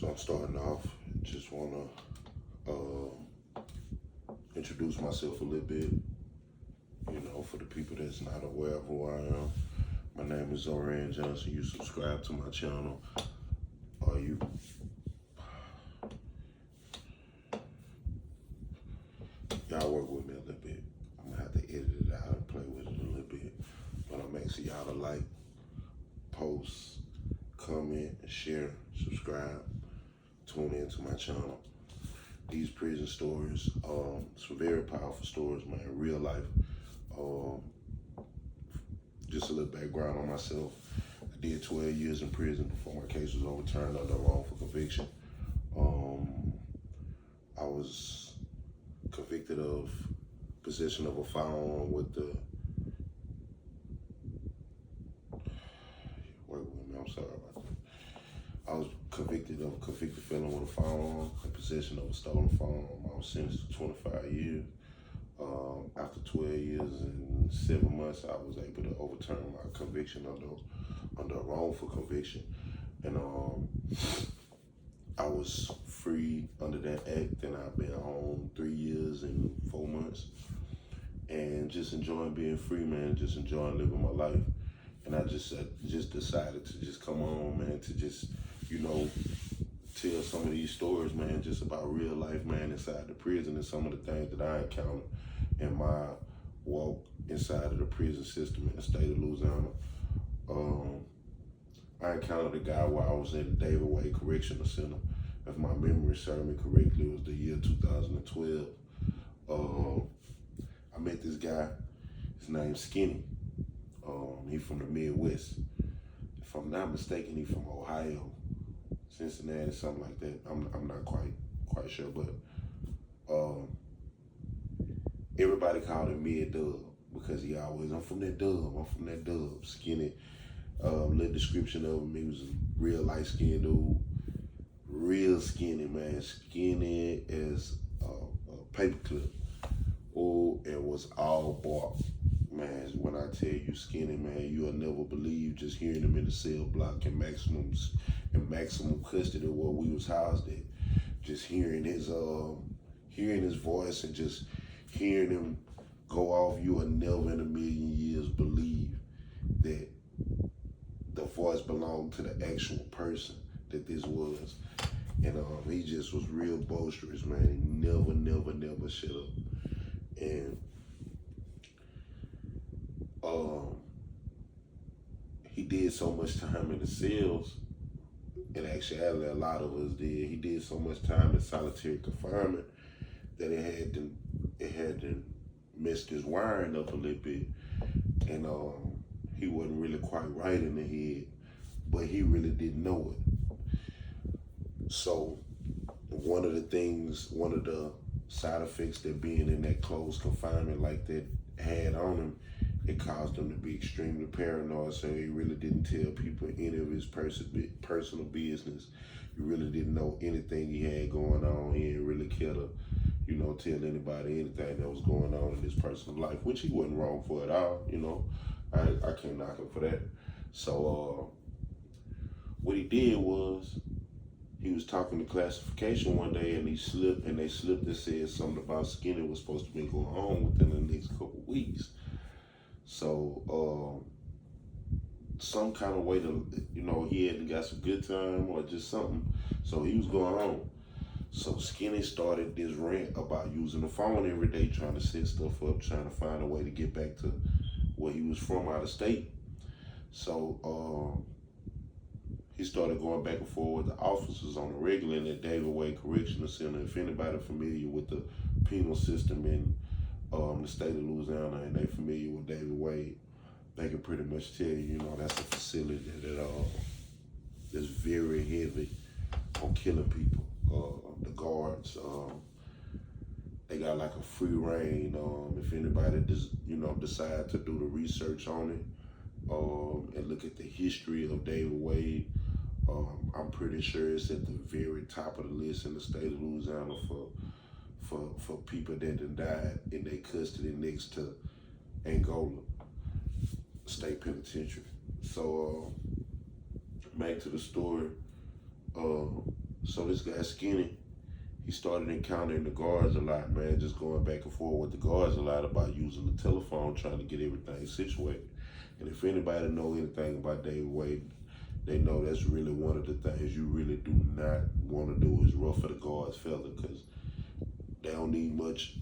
So I'm starting off. Just wanna introduce myself a little bit. For the people that's not aware of who I am. My name is Zorian Johnson. You subscribe to my channel, or y'all work with me a little bit. I'm gonna have to edit it out and play with it a little bit. But I'm asking y'all to like, post, comment, and share, subscribe, tune into my channel. These prison stories, some very powerful stories, man, real life. Just a little background on myself. I did 12 years in prison before my case was overturned under wrongful conviction. I was convicted of possession of a firearm with the, wait with me, I'm sorry about that. I was convicted felon with a firearm and possession of a stolen firearm. I was sentenced to 25 years. After 12 years and 7 months, I was able to overturn my conviction under a wrongful conviction. And I was free under that act, and I've been home 3 years and 4 months. And just enjoying being free, man, just enjoying living my life. And I just decided to just come on, man, to just, tell some of these stories, man, just about real life, man, inside the prison and some of the things that I encountered in my walk inside of the prison system in the state of Louisiana. I encountered a guy while I was in the David Wade Correctional Center. If my memory serves me correctly, it was the year 2012. I met this guy. His name's Skinny. He from the Midwest. If I'm not mistaken, he from Ohio, Cincinnati, something like that. I'm not quite sure, but everybody called him Mid-Dub because he always, I'm from that dub. Skinny, little description of him, he was a real light-skinned dude, real skinny, man, skinny as a paperclip. Oh, it was all bark. Man, when I tell you Skinny, man, you'll never believe just hearing him in the cell block in maximum custody where we was housed at. Just hearing his voice and just hearing him go off, you will never in a million years believe that the voice belonged to the actual person that this was. And he just was real boisterous, man. He never shut up. And he did so much time in the cells, and actually a lot of us did. He did so much time in solitary confinement that it had to mess his wiring up a little bit, and he wasn't really quite right in the head, but he really didn't know it. So one of the side effects that being in that closed confinement like that had on him, it caused him to be extremely paranoid, so he really didn't tell people any of his personal business. He really didn't know anything he had going on. He didn't really care to, tell anybody anything that was going on in his personal life, which he wasn't wrong for at all, I can't knock him for that. So what he did was, he was talking to classification one day, and they slipped and said something about Skinny was supposed to be going on within the next couple of weeks. So some kind of way to, he hadn't got some good time or just something. So he was going on. So Skinny started this rant about using the phone every day, trying to set stuff up, trying to find a way to get back to where he was from out of state. So he started going back and forth with the officers on the regular in the David Wade Correctional Center. If anybody familiar with the penal system in the state of Louisiana and they familiar with David Wade, they can pretty much tell you, that's a facility that is very heavy on killing people. The guards, they got like a free reign. If anybody decide to do the research on it and look at the history of David Wade, I'm pretty sure it's at the very top of the list in the state of Louisiana for people that done died in their custody next to Angola State Penitentiary. So back to the story. So this guy Skinny, he started encountering the guards a lot, man, just going back and forth with the guards a lot about using the telephone, trying to get everything situated. And if anybody know anything about David Wade, they know that's really one of the things you really do not want to do is ruffle the guards' feather, because they don't need much,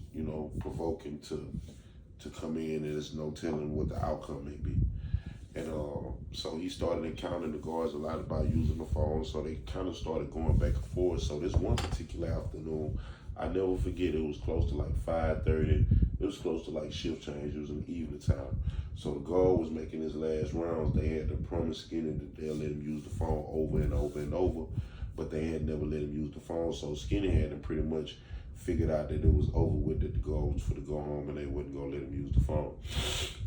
provoking to come in, and there's no telling what the outcome may be. And so he started encountering the guards a lot about using the phone, so they kind of started going back and forth. So this one particular afternoon, I never forget, it was close to like 5:30. It was close to like shift change. It was in the evening time. So the guard was making his last rounds. They had to promise Skinny that they'll let him use the phone over and over and over, but they had never let him use the phone. So Skinny had to pretty much figured out that it was over with, that the guard was for to go home and they wasn't gonna let him use the phone.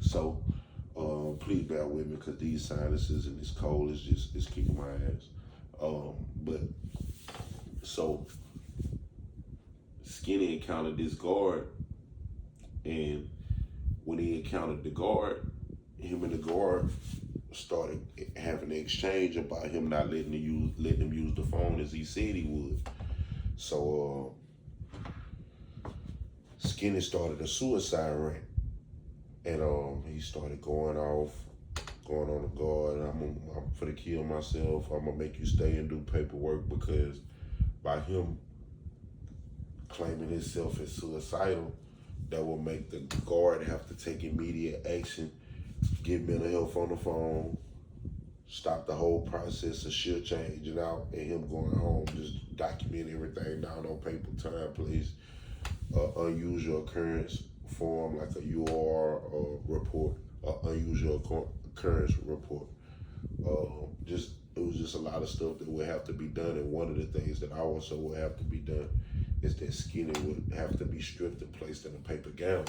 So please bear with me, because these sinuses and this cold is kicking my ass. But so Skinny encountered this guard, and when he encountered the guard, him and the guard started having an exchange about him not letting him use the phone as he said he would. So Skinny started a suicide rant, and he started going on the guard. I'm for to kill myself. I'm gonna make you stay and do paperwork, because by him claiming himself as suicidal, that will make the guard have to take immediate action, get mental health on the phone, stop the whole process of shift changing out, and him going home, just document everything down on paper, time, place, unusual occurrence form like a UR report, unusual occurrence report. It was just a lot of stuff that would have to be done, and one of the things that also would have to be done is that Skinny would have to be stripped and placed in a paper gown.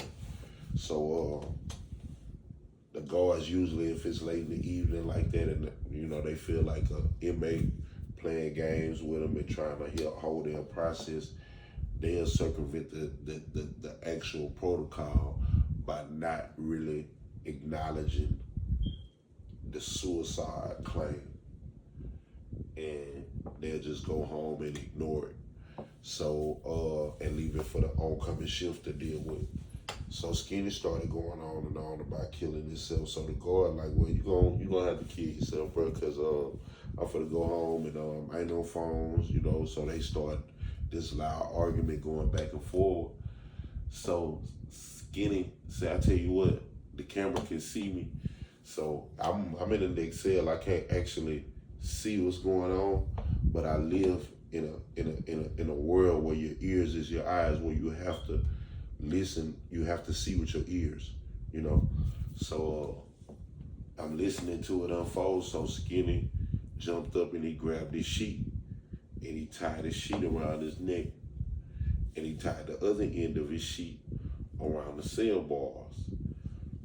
So the guards usually, if it's late in the evening like that, and they feel like an inmate playing games with them and trying to hold their process, they'll circumvent the actual protocol by not really acknowledging the suicide claim, and they'll just go home and ignore it. So and leave it for the oncoming shift to deal with. So Skinny started going on and on about killing himself. So the guard like, well, you gonna have to kill yourself, bro, because I'm finna go home, and ain't no phones, So they start this loud argument going back and forth. So Skinny said, I tell you what, the camera can see me. So I'm in the next cell. I can't actually see what's going on, but I live in a world where your ears is your eyes, where you have to listen, you have to see with your ears, So I'm listening to it unfold. So Skinny jumped up and he grabbed his sheet, and he tied his sheet around his neck, and he tied the other end of his sheet around the cell bars.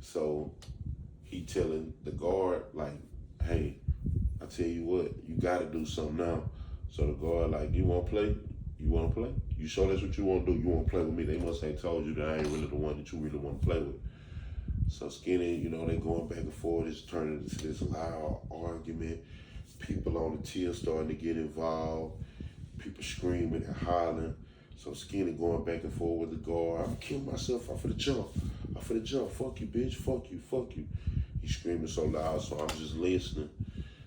So he telling the guard like, hey, I tell you what, you gotta do something now. So the guard like, you wanna play? You wanna play? You sure that's what you wanna do? You wanna play with me? They must ain't told you that I ain't really the one that you really wanna play with. So Skinny, they going back and forth. It's turning into this loud argument. People on the tier starting to get involved. People screaming and hollering. So Skinny going back and forth with the guard. I'm killing myself. I'm for the jump. Fuck you, bitch. Fuck you. He's screaming so loud, so I'm just listening.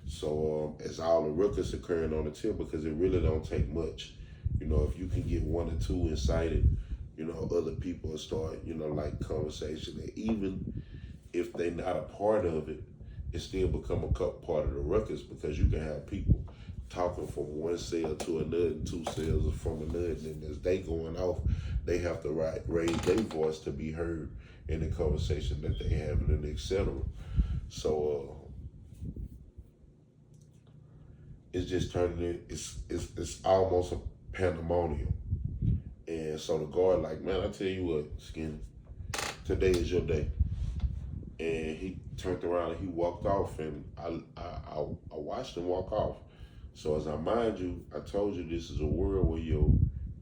So as all the ruckus occurring on the tip, because it really don't take much. If you can get one or two incited, other people will start, like conversation. And even if they're not a part of it, it still become a part of the ruckus, because you can have people talking from one cell to another, and two cells from another, and as they going off, they have to raise their voice to be heard in the conversation that they having, and etc. So it's just turning it's almost a pandemonium. And so the guard like, man, I tell you what, Skinny, today is your day. And he turned around and he walked off, and I watched him walk off. So as I mind you, I told you this is a world where your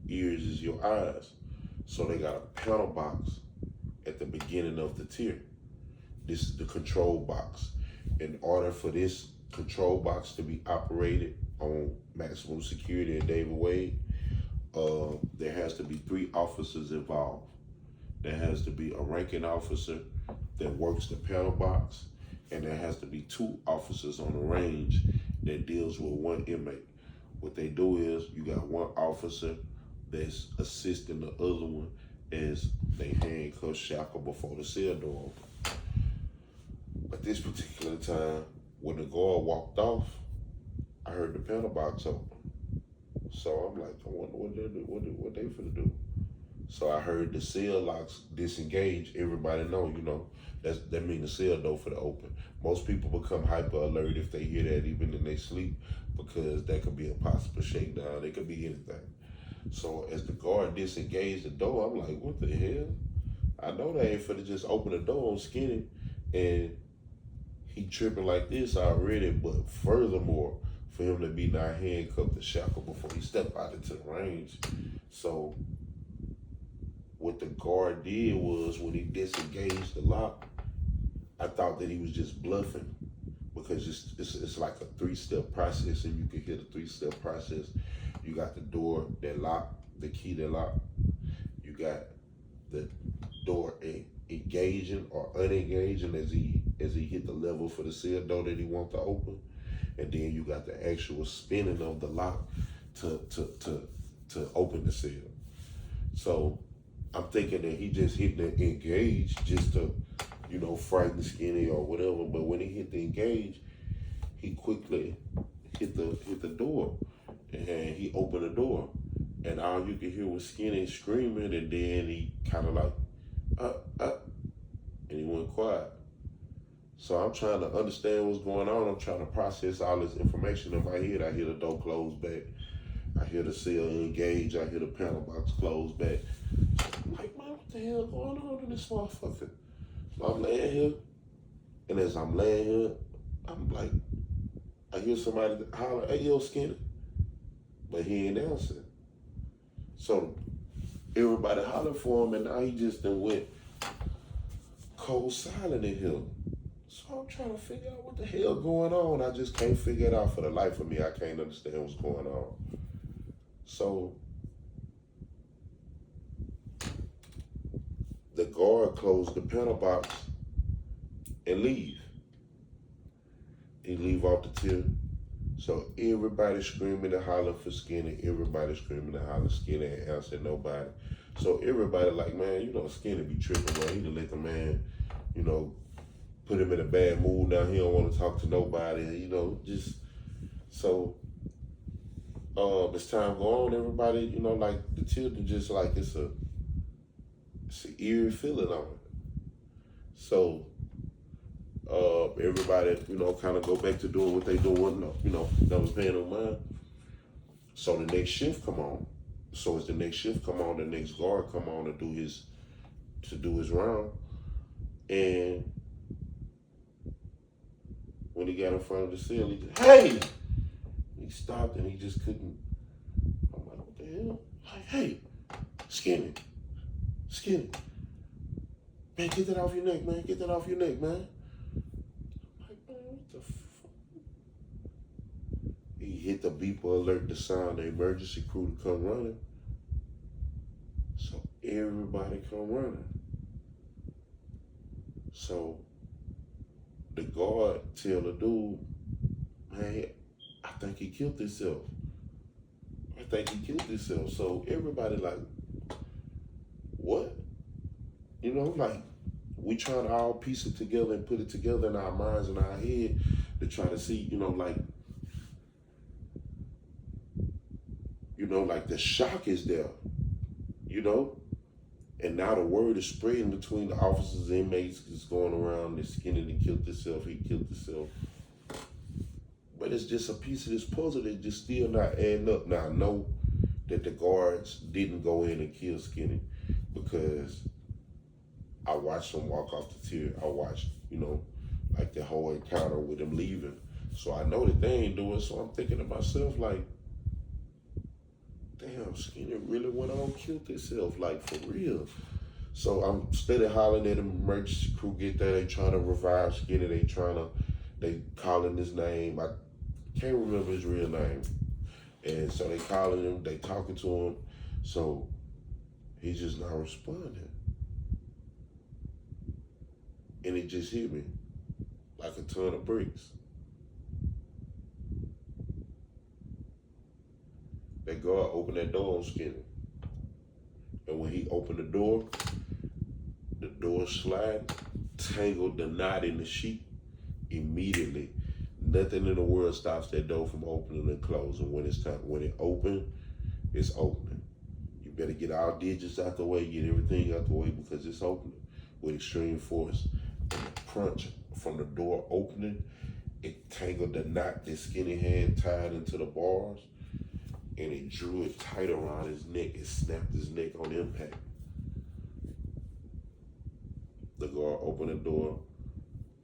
ears is your eyes. So they got a panel box at the beginning of the tier. This is the control box. In order for this control box to be operated on maximum security at David Wade, there has to be 3 officers involved. There has to be a ranking officer that works the panel box, and there has to be 2 officers on the range that deals with 1 inmate. What they do is you got 1 officer that's assisting the other one as they handcuff shackle before the cell door open. But this particular time, when the guard walked off, I heard the panel box open. So I'm like, I wonder what they finna do. So I heard the cell locks disengage. Everybody know, that means the cell door for the open. Most people become hyper alert if they hear that even in their sleep, because that could be a possible shakedown. It could be anything. So as the guard disengaged the door, I'm like, what the hell? I know they ain't finna just open the door on Skinny and he tripping like this already, but furthermore, for him to be not handcuffed to shackle before he stepped out into the range. So what the guard did was, when he disengaged the lock, I thought that he was just bluffing, because it's like a 3-step process, and you can hear the 3-step process. You got the door that lock, the key that lock. You got the door engaging or unengaging as he hit the level for the cell door that he wants to open, and then you got the actual spinning of the lock to open the cell. So I'm thinking that he just hit the engage just to, frighten Skinny or whatever. But when he hit the engage, he quickly hit the door, and he opened the door, and all you could hear was Skinny screaming, and then he kind of like, and he went quiet. So I'm trying to understand what's going on. I'm trying to process all this information in my head. I hear the door close back. I hear the cell engage. I hear the panel box close back. I'm like, man, what the hell going on in this motherfucker? So I'm laying here, and as I'm laying here, I'm like, I hear somebody holler, hey, yo, Skinny. But he ain't answering. So everybody hollered for him, and now he just done went cold silent in here. So I'm trying to figure out what the hell going on. I just can't figure it out for the life of me. I can't understand what's going on. So the guard closed the panel box and leave. He leave off the tip. So everybody screaming and hollering for Skinny. Everybody screaming and hollering. Skinny ain't answering nobody. So everybody like, man, Skinny be tripping, man. He done let the man, put him in a bad mood. Now he don't want to talk to nobody, just so as time go on, everybody, like the children just like it's an eerie feeling on it. So everybody, kind of go back to doing what they doing, that was paying no mind. So the next shift come on. So as the next shift come on, the next guard come on to do his round. And when he got in front of the cell, he just, hey! He stopped and he just couldn't. I'm like, what the hell? Like, hey, Skinny. Man, get that off your neck, man. Get that off your neck, man. I'm like, man, what the fuck? He hit the beeper alert to sound the emergency crew to come running. So everybody come running. So the guard tell the dude, man, I think he killed himself. So everybody like, what? Like, we trying to all piece it together and put it together in our minds and our head to try to see, like the shock is there, and now the word is spreading between the officers and inmates. It's going around that Skinny he killed himself. But it's just a piece of this puzzle that just still not adding up. Now I know that the guards didn't go in and kill Skinny, because I watched them walk off the tier. I watched, like the whole encounter with them leaving. So I know that they ain't doing it. So I'm thinking to myself, like, damn, Skinny really went on and killed himself, like, for real. So I'm steady hollering at the emergency crew, get there. They trying to revive Skinny. They calling his name. Can't remember his real name. And so they calling him, they talking to him. So he's just not responding. And it just hit me like a ton of bricks. That guard opened that door on Skinny. And when he opened the door slid, tangled the knot in the sheet immediately. Nothing in the world stops that door from opening and closing when it's time. When it open, it's opening. You better get all digits out the way, get everything out the way because it's opening with extreme force. And the crunch from the door opening, it tangled the knot that Skinny had tied into the bars, and it drew it tight around his neck. It snapped his neck on impact. The guard opened the door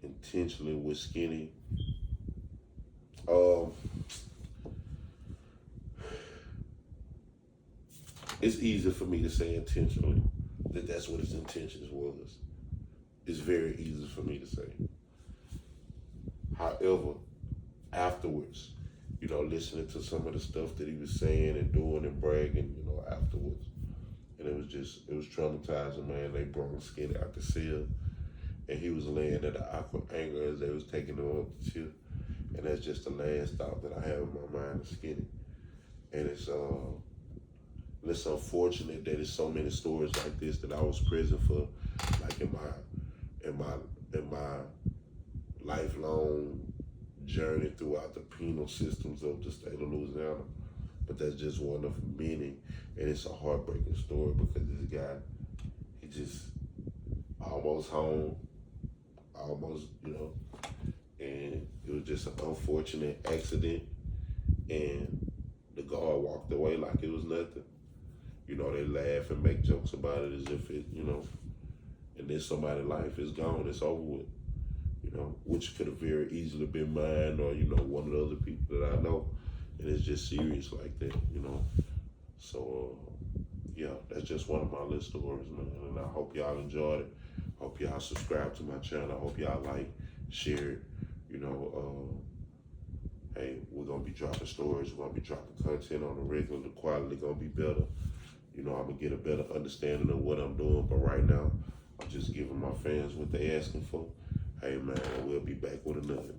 intentionally with Skinny. It's easy for me to say intentionally that that's what his intentions was. It's very easy for me to say. However, afterwards, listening to some of the stuff that he was saying and doing and bragging, afterwards, and it was traumatizing, man. They brought Skinny out the cell, and he was laying at an awkward angle as they was taking him up the ship. And that's just the last thought that I have in my mind of Skinny. And it's unfortunate that there's so many stories like this that I was present for, like in my lifelong journey throughout the penal systems of the state of Louisiana. But that's just one of many, and it's a heartbreaking story because this guy, he just almost home, and it was just an unfortunate accident, and the guard walked away like it was nothing. They laugh and make jokes about it as if it, and then somebody's life is gone, it's over with, which could have very easily been mine or, one of the other people that I know, and it's just serious like that, So, yeah, that's just one of my little stories, man, and I hope y'all enjoyed it. Hope y'all subscribe to my channel. I hope y'all like, share it, hey, we're gonna be dropping stories, we're gonna be dropping content on the regular, the quality gonna be better. I'm gonna get a better understanding of what I'm doing, but right now, I'm just giving my fans what they asking for. Hey man, we'll be back with another.